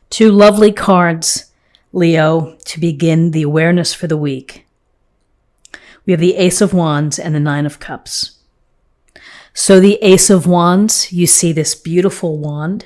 Two lovely cards, Leo, to begin the awareness for the week. We have the Ace of Wands and the Nine of Cups. So the Ace of Wands, you see this beautiful wand,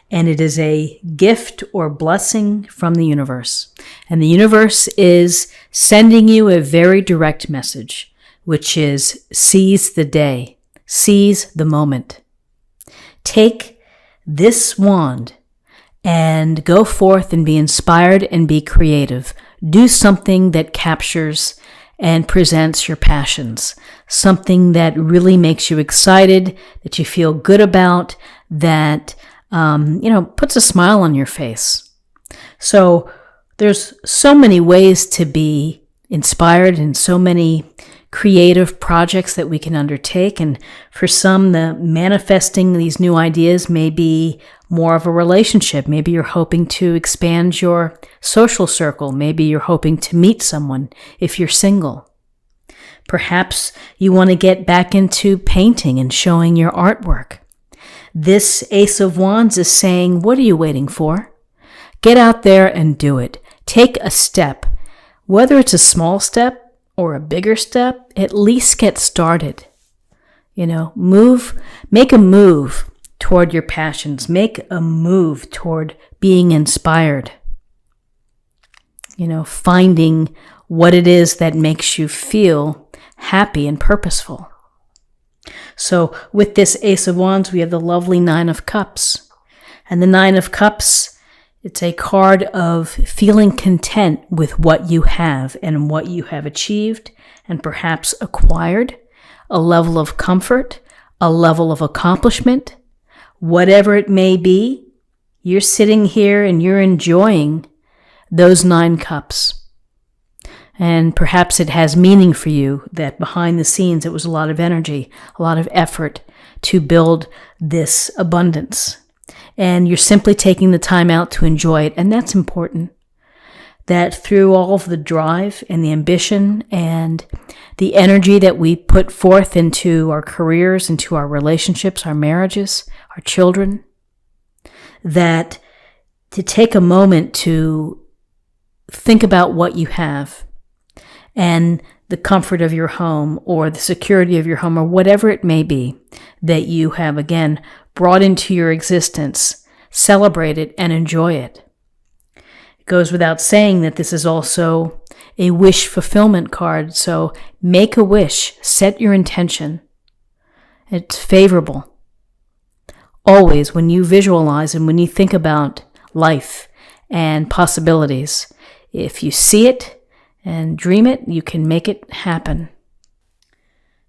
and it is a gift or blessing from the universe. And the universe is sending you a very direct message, which is seize the day, seize the moment. Take this wand and go forth and be inspired and be creative. Do something that captures and presents your passions, something that really makes you excited, that you feel good about, that, puts a smile on your face. So there's so many ways to be inspired and so many creative projects that we can undertake. And for some, the manifesting these new ideas may be more of a relationship. Maybe you're hoping to expand your social circle. Maybe you're hoping to meet someone if you're single. Perhaps you want to get back into painting and showing your artwork. This Ace of Wands is saying, what are you waiting for? Get out there and do it. Take a step. Whether it's a small step or a bigger step, at least get started. Make a move toward your passions. Make a move toward being inspired. Finding what it is that makes you feel happy and purposeful. So with this Ace of Wands, we have the lovely Nine of Cups. And the Nine of Cups, it's a card of feeling content with what you have and what you have achieved and perhaps acquired, a level of comfort, a level of accomplishment, whatever it may be. You're sitting here and you're enjoying those 9 cups. And perhaps it has meaning for you that behind the scenes it was a lot of energy, a lot of effort to build this abundance. And you're simply taking the time out to enjoy it. And that's important. That through all of the drive and the ambition and the energy that we put forth into our careers, into our relationships, our marriages, our children, that to take a moment to think about what you have and the comfort of your home or the security of your home or whatever it may be that you have, again, brought into your existence, celebrate it and enjoy it. It goes without saying that this is also a wish fulfillment card. So make a wish, set your intention. It's favorable. Always when you visualize and when you think about life and possibilities, if you see it and dream it, you can make it happen.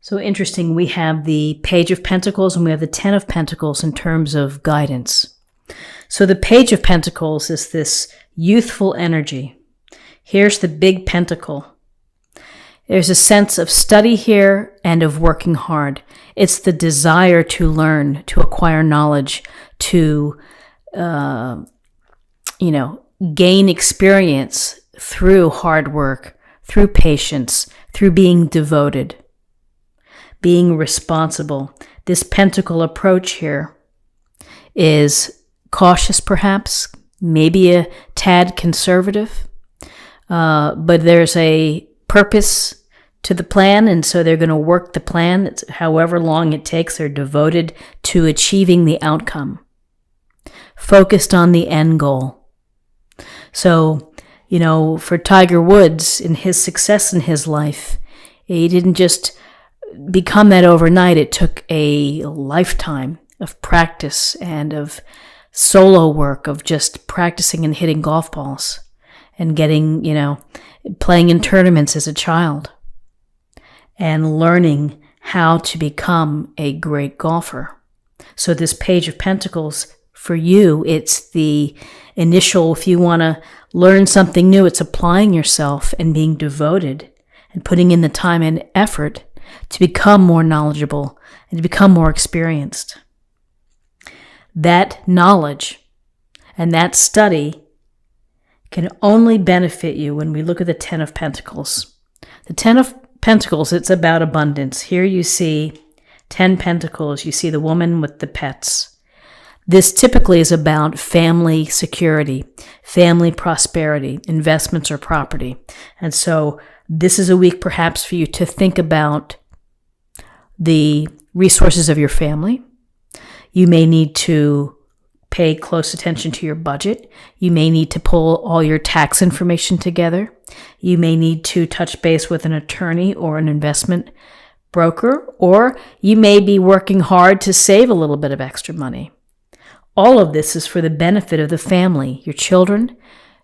So interesting, we have the Page of Pentacles and we have the Ten of Pentacles in terms of guidance. So the Page of Pentacles is this youthful energy. Here's the big pentacle. There's a sense of study here and of working hard. It's the desire to learn, to acquire knowledge, to, gain experience through hard work, through patience, through being devoted, being responsible. This pentacle approach here is cautious perhaps, maybe a tad conservative, but there's a purpose to the plan, and so they're going to work the plan. It's however long it takes, they're devoted to achieving the outcome, focused on the end goal. So, for Tiger Woods, in his success in his life, he didn't just become that overnight. It took a lifetime of practice and of solo work, of just practicing and hitting golf balls and getting, playing in tournaments as a child and learning how to become a great golfer. So this Page of Pentacles, for you, it's the initial, if you want to learn something new, it's applying yourself and being devoted and putting in the time and effort to become more knowledgeable and to become more experienced. That knowledge and that study can only benefit you when we look at the Ten of Pentacles. The Ten of Pentacles, it's about abundance. Here you see 10 Pentacles. You see the woman with the pets. This typically is about family security, family prosperity, investments or property. And so this is a week perhaps for you to think about the resources of your family. You may need to pay close attention to your budget. You may need to pull all your tax information together. You may need to touch base with an attorney or an investment broker, or you may be working hard to save a little bit of extra money. All of this is for the benefit of the family, your children,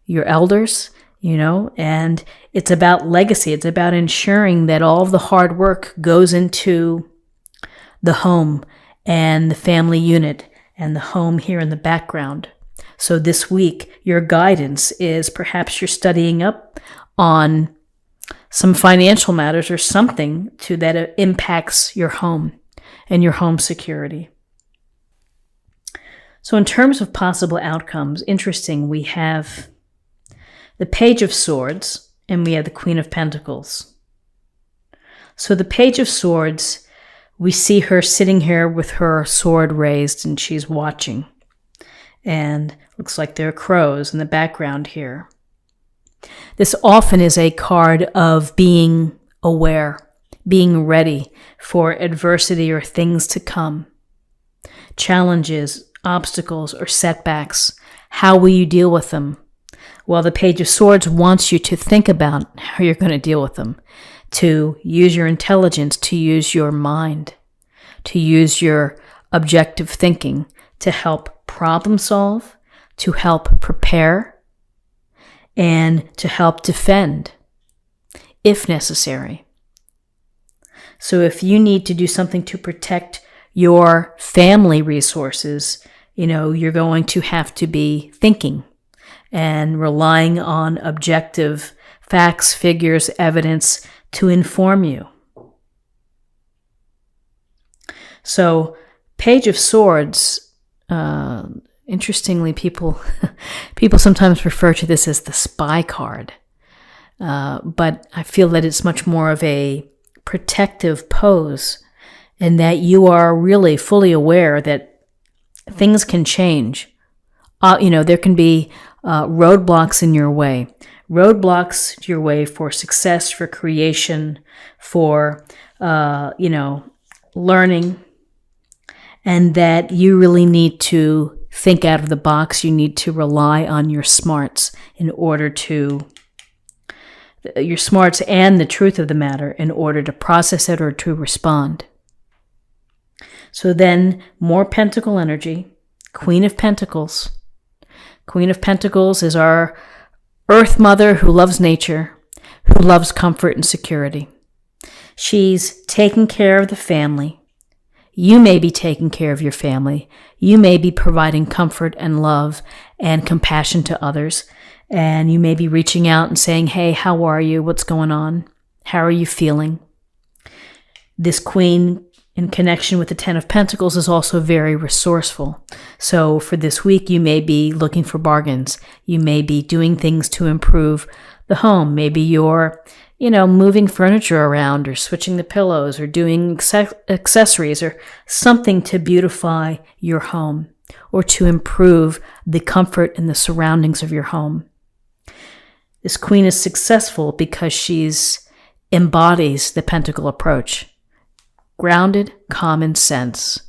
your elders, and it's about legacy. It's about ensuring that all of the hard work goes into the home and the family unit and the home here in the background. So this week, your guidance is perhaps you're studying up on some financial matters or something that impacts your home and your home security. So in terms of possible outcomes, interesting, we have the Page of Swords and we have the Queen of Pentacles. So the Page of Swords, we see her sitting here with her sword raised and she's watching. And looks like there are crows in the background here. This often is a card of being aware, being ready for adversity or things to come. Challenges, obstacles, or setbacks. How will you deal with them? Well, the Page of Swords wants you to think about how you're going to deal with them, to use your intelligence, to use your mind, to use your objective thinking to help problem solve, to help prepare, and to help defend, if necessary. So if you need to do something to protect your family resources, you're going to have to be thinking and relying on objective facts, figures, evidence to inform you. So, Page of Swords, interestingly, people sometimes refer to this as the spy card. But I feel that it's much more of a protective pose and that you are really fully aware that things can change. There can be roadblocks in your way. Roadblocks to your way for success, for creation, for, learning. And that you really need to think out of the box. You need to rely on your smarts and the truth of the matter in order to process it or to respond. So then more Pentacle energy, Queen of Pentacles. Queen of Pentacles is our Earth Mother who loves nature, who loves comfort and security. She's taking care of the family. You may be taking care of your family. You may be providing comfort and love and compassion to others. And you may be reaching out and saying, hey, how are you? What's going on? How are you feeling? This Queen in connection with the Ten of Pentacles is also very resourceful. So for this week, you may be looking for bargains. You may be doing things to improve the home. Maybe you're moving furniture around or switching the pillows or doing accessories or something to beautify your home or to improve the comfort and the surroundings of your home. This Queen is successful because she's embodies the Pentacle approach. Grounded, common sense.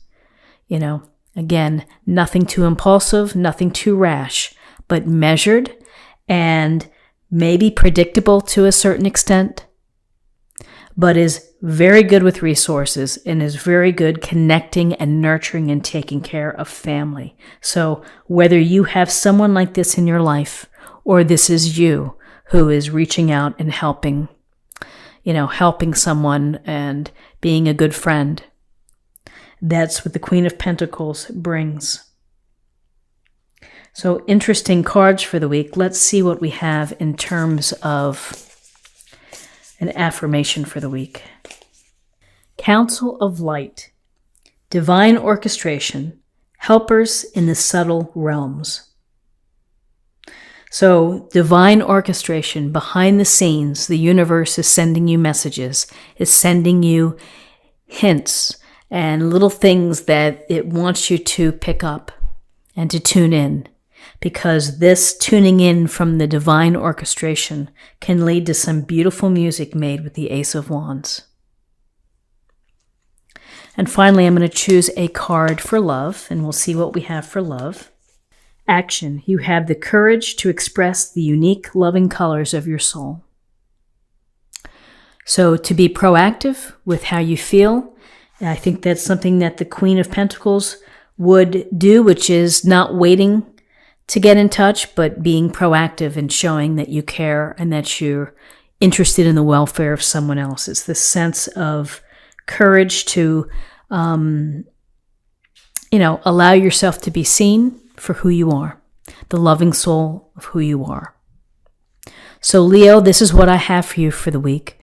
Again, nothing too impulsive, nothing too rash, but measured and maybe predictable to a certain extent, but is very good with resources and is very good connecting and nurturing and taking care of family. So whether you have someone like this in your life or this is you who is reaching out and helping someone and being a good friend, that's what the Queen of Pentacles brings. So interesting cards for the week. Let's see what we have in terms of an affirmation for the week. Council of Light, divine orchestration, helpers in the subtle realms. So divine orchestration, behind the scenes, the universe is sending you messages, is sending you hints and little things that it wants you to pick up. and to tune in, because this tuning in from the divine orchestration can lead to some beautiful music made with the Ace of Wands. And finally, I'm going to choose a card for love, and we'll see what we have for love. Action. You have the courage to express the unique, loving colors of your soul. So to be proactive with how you feel, I think that's something that the Queen of Pentacles would do, which is not waiting to get in touch, but being proactive and showing that you care and that you're interested in the welfare of someone else. It's this sense of courage to, allow yourself to be seen for who you are, the loving soul of who you are. So Leo, this is what I have for you for the week.